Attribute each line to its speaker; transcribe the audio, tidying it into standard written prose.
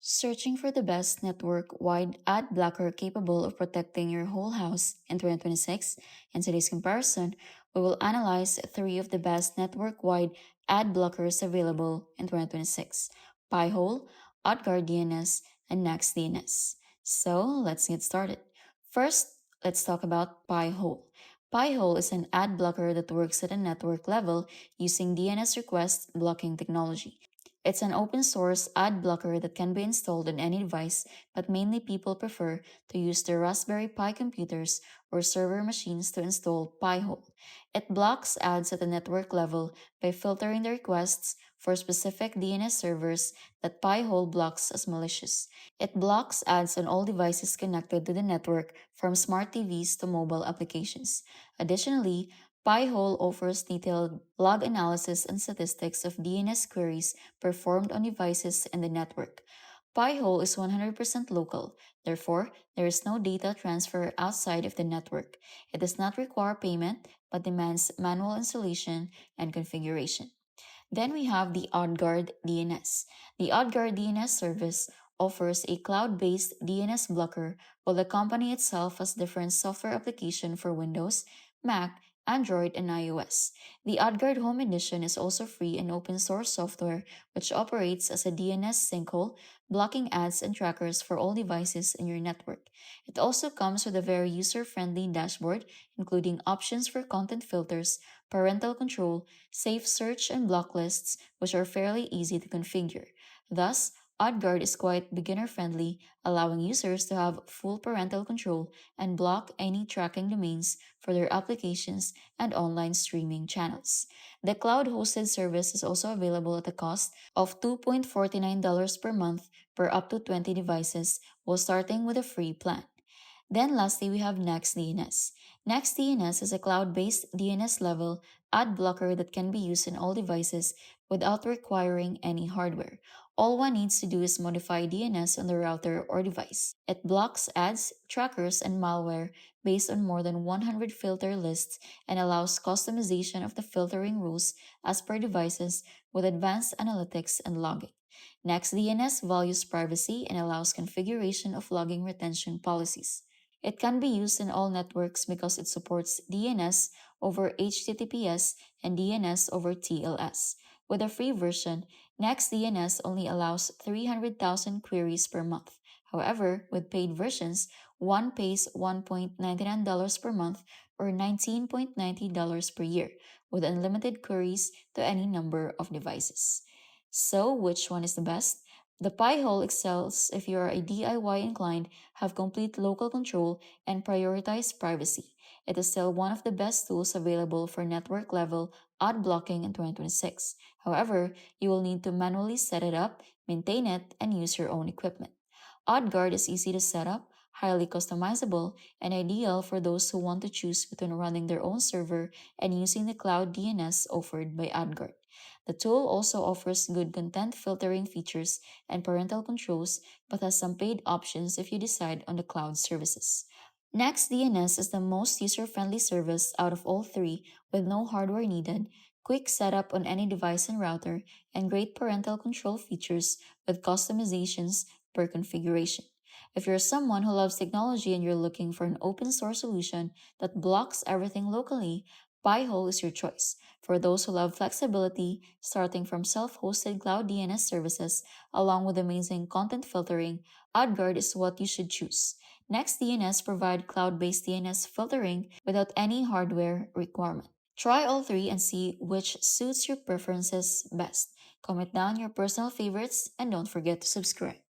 Speaker 1: Searching for the best network-wide ad blocker capable of protecting your whole house in 2026. In today's comparison, we will analyze three of the best network-wide ad blockers available in 2026: Pihole, AdGuard DNS, and NextDNS. So let's get started. First, let's talk about Pihole. Pihole is an ad blocker that works at a network level using DNS request blocking technology. It's an open source ad blocker that can be installed on any device, but mainly people prefer to use their Raspberry Pi computers or server machines to install Pi-hole. It blocks ads at the network level by filtering the requests for specific DNS servers that Pi-hole blocks as malicious. It blocks ads on all devices connected to the network, from smart TVs to mobile applications. Additionally, Pi-hole offers detailed log analysis and statistics of DNS queries performed on devices in the network. Pi-hole is 100% local, therefore, there is no data transfer outside of the network. It does not require payment but demands manual installation and configuration. Then we have the AdGuard DNS. The AdGuard DNS service offers a cloud-based DNS blocker, while the company itself has different software application for Windows, Mac, Android, and iOS. The AdGuard Home Edition is also free and open source software which operates as a DNS sinkhole, blocking ads and trackers for all devices in your network. It also comes with a very user-friendly dashboard, including options for content filters, parental control, safe search, and block lists, which are fairly easy to configure. Thus, AdGuard is quite beginner friendly, allowing users to have full parental control and block any tracking domains for their applications and online streaming channels. The cloud hosted service is also available at a cost of $2.49 per month per up to 20 devices, while starting with a free plan. Then lastly, we have NextDNS. NextDNS is a cloud-based DNS level ad blocker that can be used in all devices without requiring any hardware. All one needs to do is modify DNS on the router or device. It blocks ads, trackers, and malware based on more than 100 filter lists and allows customization of the filtering rules as per devices with advanced analytics and logging. NextDNS values privacy and allows configuration of logging retention policies. It can be used in all networks because it supports DNS over HTTPS and DNS over TLS. With a free version, NextDNS only allows 300,000 queries per month. However, with paid versions, one pays $1.99 per month or $19.90 per year, with unlimited queries to any number of devices. So, which one is the best? The Pi-hole excels if you are a DIY inclined, have complete local control, and prioritize privacy. It is still one of the best tools available for network level ad blocking in 2026. However, you will need to manually set it up, maintain it, and use your own equipment. AdGuard is easy to set up, highly customizable, and ideal for those who want to choose between running their own server and using the cloud DNS offered by AdGuard. The tool also offers good content filtering features and parental controls, but has some paid options if you decide on the cloud services. NextDNS is the most user-friendly service out of all three, with no hardware needed, quick setup on any device and router, and great parental control features with customizations per configuration. If you're someone who loves technology and you're looking for an open source solution that blocks everything locally, Pi-hole is your choice. For those who love flexibility, starting from self-hosted cloud DNS services along with amazing content filtering, AdGuard is what you should choose. NextDNS provide cloud-based DNS filtering without any hardware requirement. Try all three and see which suits your preferences best. Comment down your personal favorites and don't forget to subscribe.